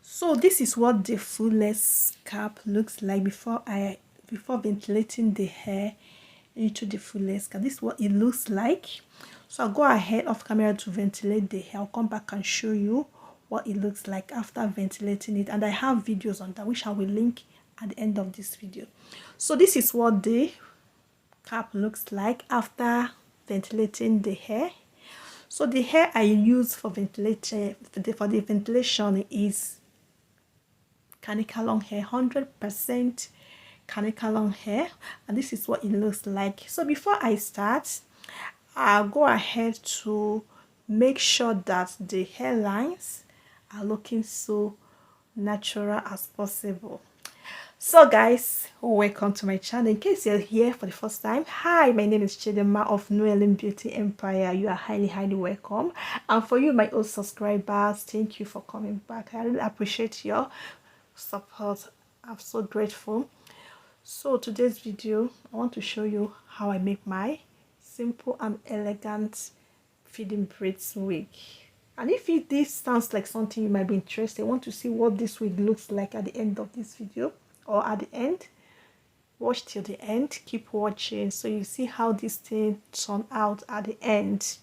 So this is what the fullest cap looks like before ventilating the hair into the fullest cap. This is what it looks like. So I'll go ahead off camera to ventilate the hair. I'll come back and show you what it looks like after ventilating it, and I have videos on that which I will link at the end of this video. So this is what the cap looks like after ventilating the hair. So the hair I use for ventilation for the ventilation is Kanika long hair, 100% Kanika long hair, and this is what it looks like. So before I start, I'll go ahead to make sure that the hairlines are looking so natural as possible. So guys, welcome to my channel. In case you're here for the first time, hi, my name is Chidema of Noelin Beauty Empire. You are highly welcome. And for you, my old subscribers, thank you for coming back. I really appreciate your support. I'm so grateful. So today's video, I want to show you how I make my simple and elegant feeding braids wig. And if this sounds like something you might be interested, I want to see what this wig looks like at the end of this video, or at the end, watch till the end, keep watching so you see how this thing turned out at the end.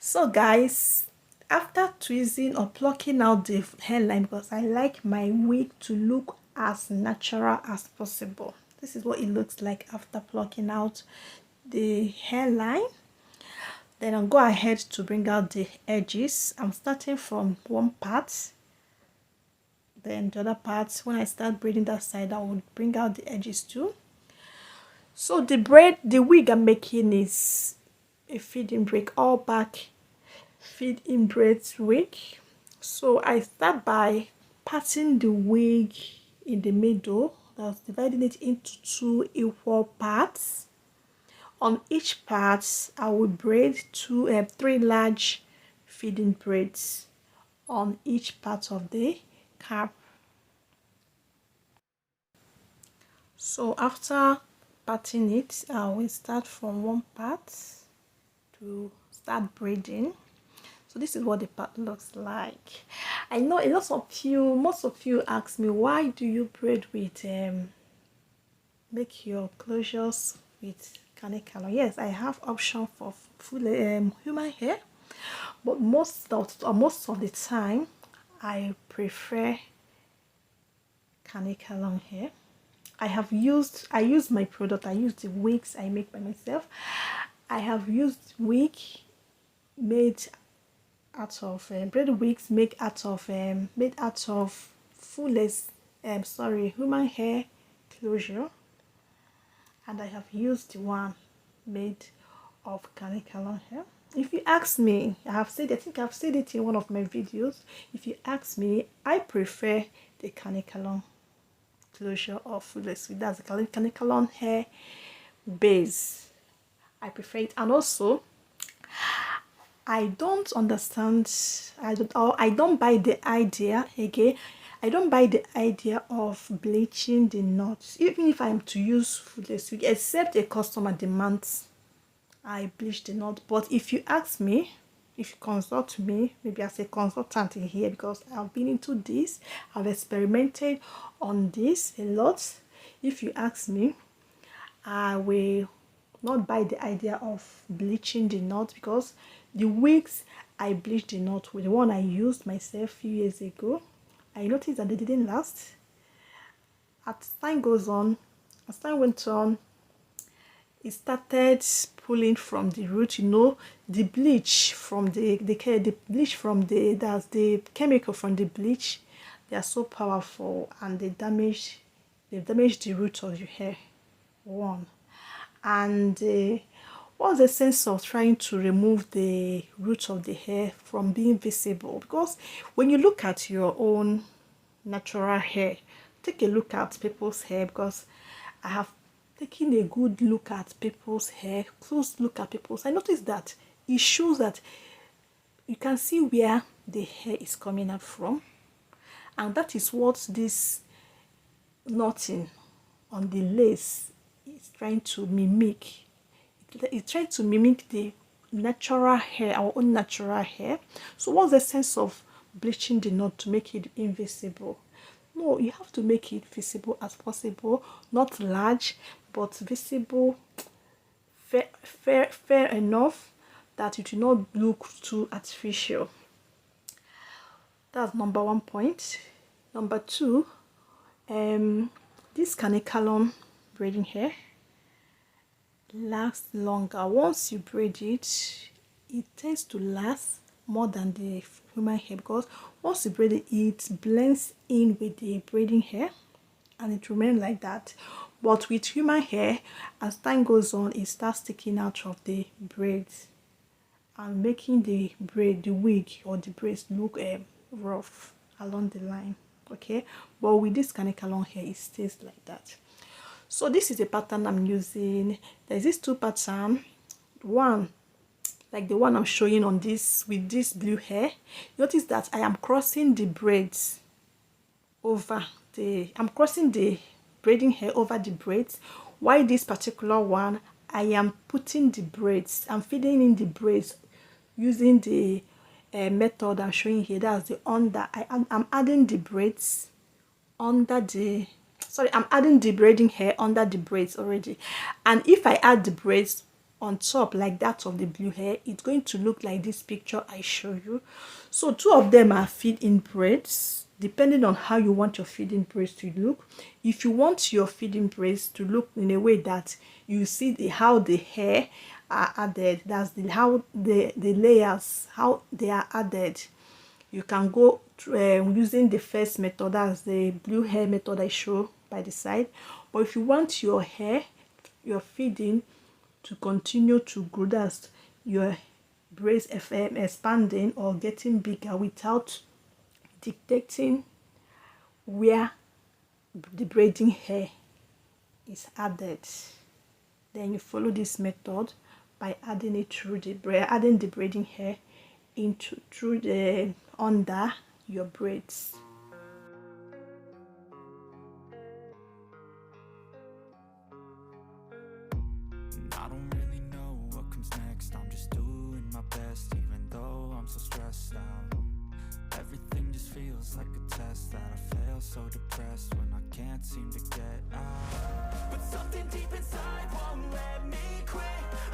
So guys, after tweezing or plucking out the hairline, because I like my wig to look as natural as possible, this is what it looks like after plucking out the hairline. Then I'll go ahead to bring out the edges. I'm starting from one part, then the other part. When I start braiding that side, I will bring out the edges too. So the wig I'm making is a feed-in braid, all back feed-in braids wig. So I start by parting the wig in the middle, that's dividing it into two equal parts. On each part, I will braid three large feeding braids on each part of the cap. So after parting it, I will start from one part to start braiding. So this is what the part looks like. I know most of you ask me, why do you braid with make your closures with Kanika? Yes, I have option for full human hair, but most of the time I prefer Kanika long hair. I use my product. I use the wigs I make by myself. I have used wig made out of braided wigs made out of fullest human hair closure, and I have used the one made of Kanika long hair. If you ask me, I think I've said it in one of my videos, if you ask me, I prefer the Kanika long closure or fullest wig. That's the Kanika long hair base. I prefer it. And also, I don't understand, I don't buy the idea again. I don't buy the idea of bleaching the knots, even if I'm to use fullest wig, except a customer demands I bleach the knot. But if you ask me, if you consult me, maybe as a consultant in here, because I've been into this, I've experimented on this a lot. If you ask me, I will not buy the idea of bleaching the knot, because the wigs I bleached the knot with, the one I used myself a few years ago, I noticed that they didn't last. As time went on, it started pulling from the root. You know, the bleach from the bleach from that's the chemical from the bleach, they are so powerful, and they damage the root of your hair. One. And what's the sense of trying to remove the root of the hair from being visible? Because when you look at your own natural hair, take a look at people's hair, because I have taken a good look at people's hair, close look at people's. I noticed that it shows that you can see where the hair is coming out from, and that is what this knotting on the lace is trying to mimic. It's trying to mimic the natural hair, our own natural hair. So what's the sense of bleaching the knot to make it invisible. No, you have to make it visible as possible, not large, but visible, fair enough that it will not look too artificial. That's number 1 point. Number 2, this caniculum braiding hair lasts longer. Once you braid it, it tends to last more than the human hair, because once you braid it, it blends in with the braiding hair and it remains like that. But with human hair, as time goes on, it starts sticking out of the braids and making the braid, the wig or the braids look rough along the line. Okay, but with this caniculum hair, it stays like that. So this is the pattern I'm using. There's these 2 patterns. One, like the one I'm showing on this with this blue hair. Notice that I am crossing the braids over the, I'm crossing the braiding hair over the braids. While this particular one, I am putting the braids, I'm feeding in the braids using the method I'm showing here. That's the under. I'm adding the braids under the, sorry, I'm adding the braiding hair under the braids already. And if I add the braids on top like that of the blue hair, it's going to look like this picture I show you. So 2 of them are feed-in braids, depending on how you want your feed-in braids to look. If you want your feed-in braids to look in a way that you see how the hair are added, that's how the layers, how they are added, you can go using the first method, that's the blue hair method I show by the side. But if you want your hair, your feeding to continue to grow, that's your braids expanding or getting bigger without dictating where the braiding hair is added, then you follow this method by adding it through the adding the braiding hair into through the under your braids. I don't really know what comes next. I'm just doing my best, even though I'm so stressed out. Everything just feels like a test that I fail, so depressed when I can't seem to get out. But something deep inside won't let me quit.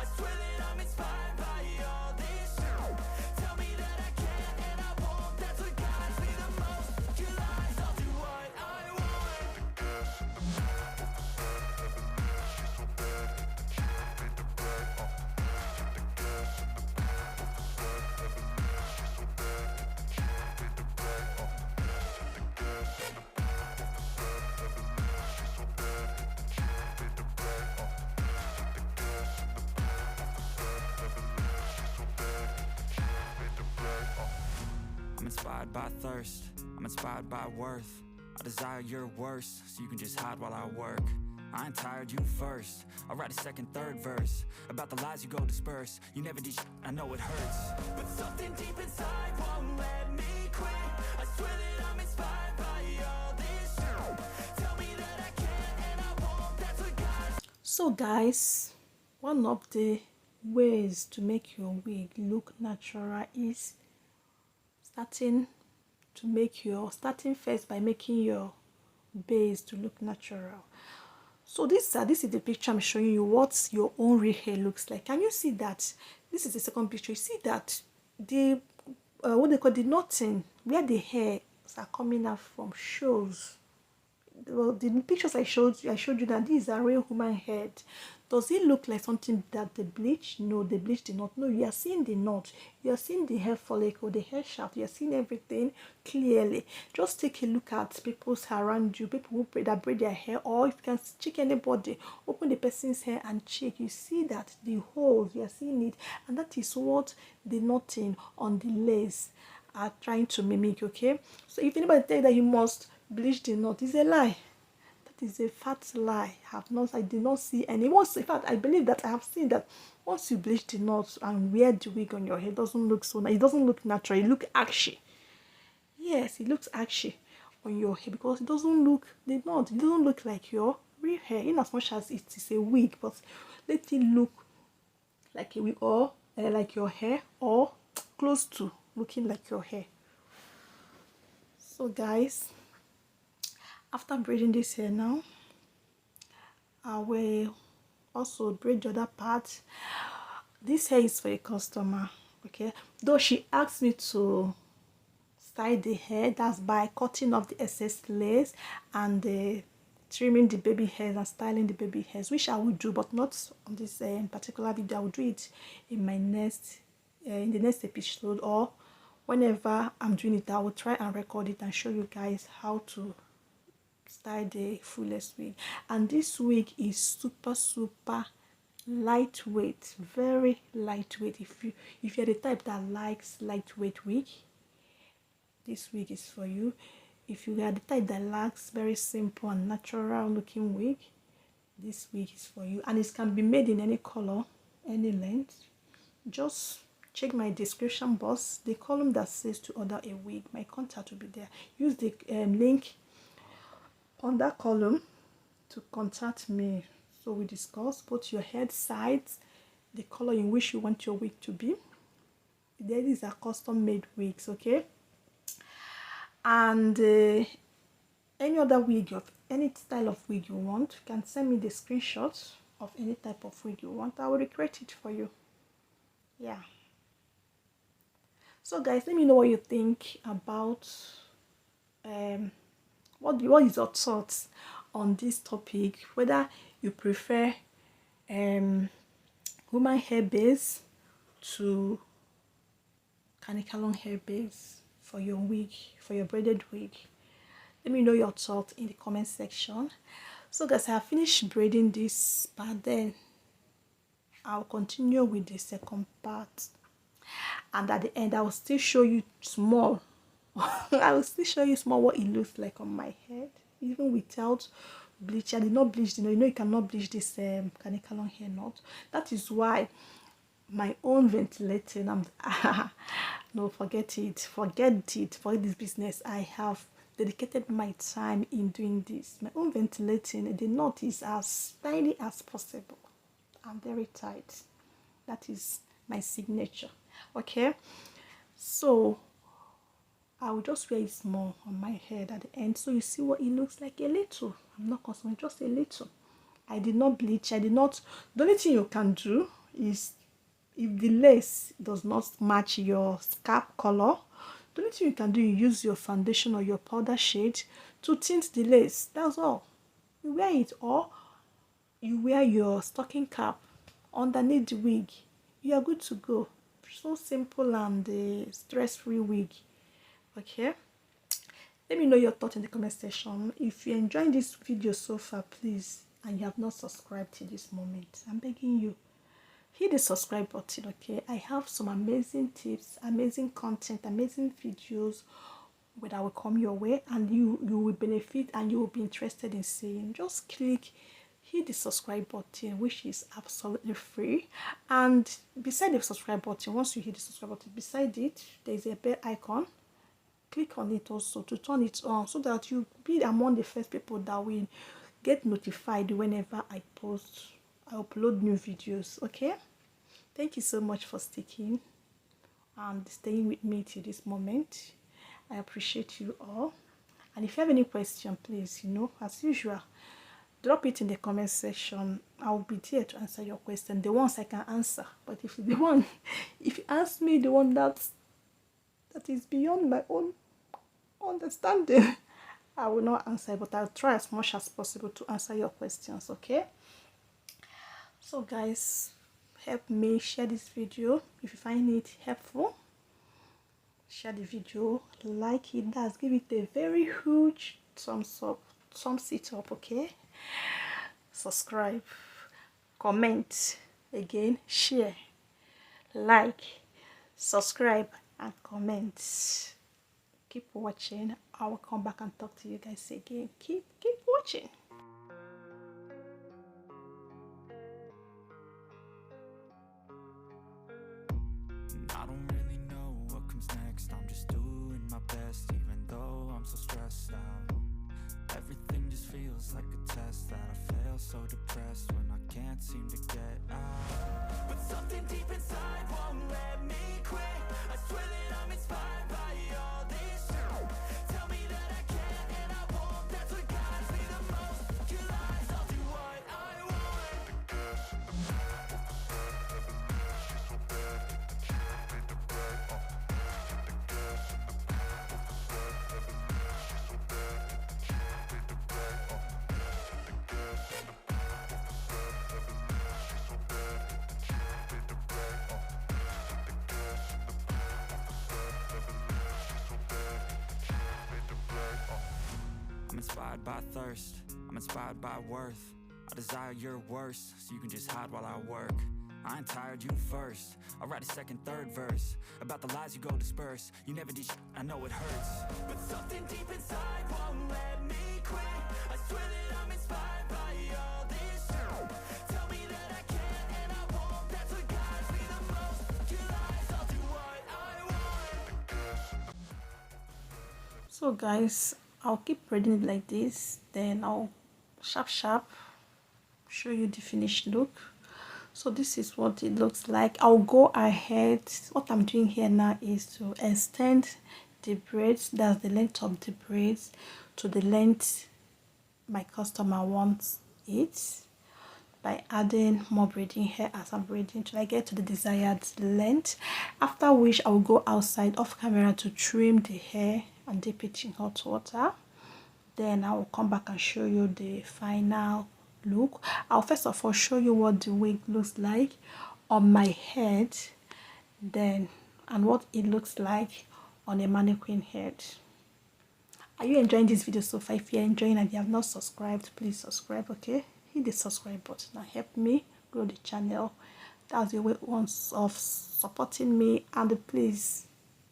I swear that I'm inspired by all this shit. Tell me that I can and I won't. That's what guides me the most. Your lies, I'll do what I want. I'm inspired by thirst, I'm inspired by worth. I desire your worst, so you can just hide while I work. I ain't tired, you first. I'll write a second, third verse about the lies you go disperse. You never did I know it hurts. But something deep inside won't let me quit. I swear that I'm inspired by all this shit. Tell me that I can and I won't. That's what guides. So guys, one of the ways to make your wig look natural is starting first by making your base to look natural. So this is the picture I'm showing you what your own real hair looks like. Can you see that? This is the second picture. You see that the what they call the knotting where the hairs are coming out from shows. Well, the pictures I showed you that these are real human head. Does it look like something that they bleach? No, they bleach the knot. No, you are seeing the knot. You are seeing the hair follicle, the hair shaft. You are seeing everything clearly. Just take a look at people's hair around you, people that braid their hair, or if you can check anybody, open the person's hair and check. You see that the holes, you are seeing it, and that is what the knotting on the lace are trying to mimic. Okay, so if anybody tell you that you must bleach the knot, it's a lie. That is a fat lie. I did not see any. Once, in fact, I believe that I have seen that once you bleach the knot and wear the wig on your head, it doesn't look so nice. It doesn't look natural. It looks ashy. Yes, it looks ashy on your hair because it doesn't look the knot. It doesn't look like your real hair, in as much as it is a wig. But let it look like a wig or like your hair or close to looking like your hair. So guys, after braiding this hair now, I will also braid the other part. This hair is for a customer, okay, though she asked me to style the hair, that's by cutting off the excess lace and trimming the baby hairs and styling the baby hairs, which I will do, but not on this particular video. I will do it in my next in the next episode, or whenever I'm doing it, I will try and record it and show you guys how to style the fullest wig. And this wig is super lightweight, very lightweight. If you're the type that likes lightweight wig, this wig is for you. If you are the type that likes very simple and natural looking wig, this wig is for you. And it can be made in any color, any length. Just check my description box, the column that says to order a wig. My contact will be there. Use the link on that column to contact me, so we discuss both your head sides, the color in which you want your wig to be. These are custom made wigs, okay? And any other wig of any style of wig you want, you can send me the screenshots of any type of wig you want. I will recreate it for you. Yeah. So guys, let me know what you think about what is your thoughts on this topic, whether you prefer woman hair base to long hair base for your wig, for your braided wig. Let me know your thoughts in the comment section. So guys, I have finished braiding this part, then I'll continue with the second part, and at the end I will still show you small I will still show you small what it looks like on my head, even without bleach. I did not bleach, you know you cannot bleach this long hair knot. That is why my own ventilating, no, forget this business. I have dedicated my time in doing this. My own ventilating, the knot is as tiny as possible and very tight. That is my signature, okay? So I will just wear it small on my head at the end, so you see what it looks like. A little, I'm not concerned, just a little. I did not bleach, I did not. The only thing you can do is, if the lace does not match your scalp color, the only thing you can do is use your foundation or your powder shade to tint the lace. That's all. You wear it, or you wear your stocking cap underneath the wig. You are good to go. So simple and stress-free wig. Okay, let me know your thoughts in the comment section. If you're enjoying this video so far, please, and you have not subscribed to this moment, I'm begging you, hit the subscribe button, okay? I have some amazing tips, amazing content, amazing videos that will come your way, and you will benefit and you will be interested in seeing. Just hit the subscribe button, which is absolutely free. And beside the subscribe button, once you hit the subscribe button, beside it there's a bell icon. Click on it also to turn it on, so that you'll be among the first people that will get notified whenever I upload new videos, okay? Thank you so much for sticking and staying with me till this moment. I appreciate you all. And if you have any question, please, as usual, drop it in the comment section. I'll be there to answer your question, the ones I can answer. But if you ask me the one that is beyond my own understanding, I will not answer, but I'll try as much as possible to answer your questions, okay? So guys, help me share this video. If you find it helpful, share the video, like it, give it a very huge thumbs it up, okay? Subscribe, comment, again share, like, subscribe and comment. Keep watching. I will come back and talk to you guys again. Keep watching. I don't really know what comes next. I'm just doing my best, even though I'm so stressed out. Everything just feels like a test that I fail, so depressed when I can't seem to get out. But something deep inside won't let me quit. I swear that I'm inspired by all this shit. Tell me that I'm inspired by thirst, I'm inspired by worth. I desire your worst, so you can just hide while I work. I ain't tired, you first. I'll write a second, third verse about the lies you go disperse. You never did shit, I know it hurts, but something deep inside won't let me quit. I swear that I'm inspired by all this shit. Tell me that I can and I won't. That's what guides me the most. Your lies, I'll do what I want. So guys, I'll keep braiding it like this, then I'll sharp show you the finished look. So this is what it looks like. I'll go ahead. What I'm doing here now is to extend the braids, that's the length of the braids, to the length my customer wants it, by adding more braiding hair as I'm braiding till I get to the desired length, after which I will go outside off camera to trim the hair and dip it in hot water. Then I will come back and show you the final look. I'll first of all show you what the wig looks like on my head, then and what it looks like on a mannequin head. Are you enjoying this video so far? If you're enjoying and you have not subscribed, please subscribe, okay? Hit the subscribe button and help me grow the channel. That's the way of supporting me. And please,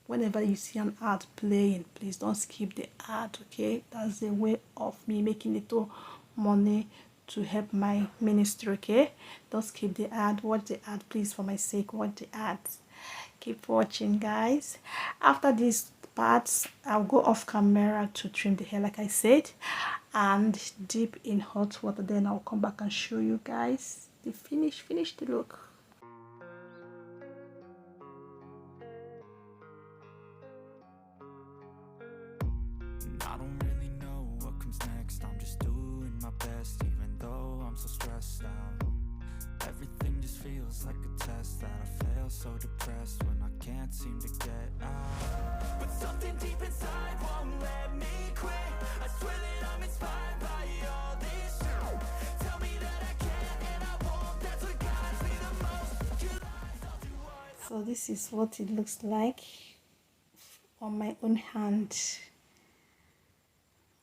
whenever you see an ad playing, please don't skip the ad, okay? That's the way of me making little money to help my ministry, okay? Don't skip the ad. Watch the ad, please, for my sake. Watch the ads. Keep watching, guys. After these parts, I'll go off camera to trim the hair like I said and dip in hot water. Then I'll come back and show you guys the finished look. I don't really know what comes next. I'm just doing my best, even though I'm so stressed out. Everything just feels like a test that I fail, so depressed when I can't seem to get out. But something deep inside won't let me quit. I swear that I'm inspired by all this shit. Tell me that I can and I won't. That's what guides me the most. Your lies, I'll do what. So this is what it looks like on my own hand.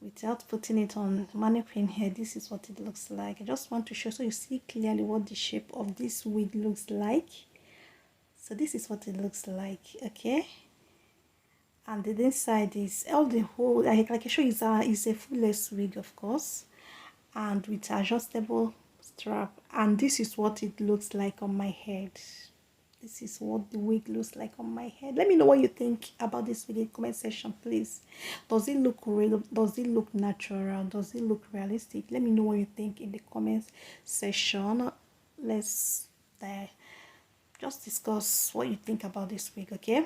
Without putting it on mannequin hair, this is what it looks like. I just want to show so you see clearly what the shape of this wig looks like. So this is what it looks like, okay? And the inside is all the whole, like I show you, is a full-length wig, of course, and with adjustable strap. And this is what it looks like on my head. This is what the wig looks like on my head. Let me know what you think about this wig in the comment section, please. Does it look real? Does it look natural? Does it look realistic? Let me know what you think in the comment section. Let's just discuss what you think about this wig, okay?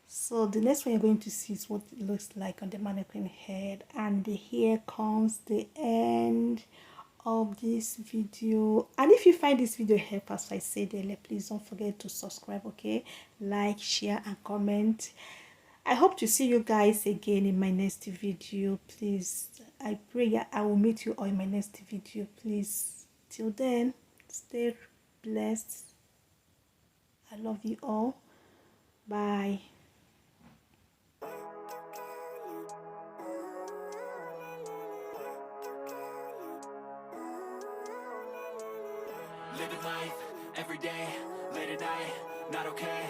So the next one you're going to see is what it looks like on the mannequin head, and here comes the end of this video. And if you find this video helpful, as I said earlier, please don't forget to subscribe, okay? Like, share and comment. I hope to see you guys again in my next video. Please, I pray I will meet you all in my next video. Please, till then, stay blessed. I love you all. Bye. Living life, every day, late at night, not okay.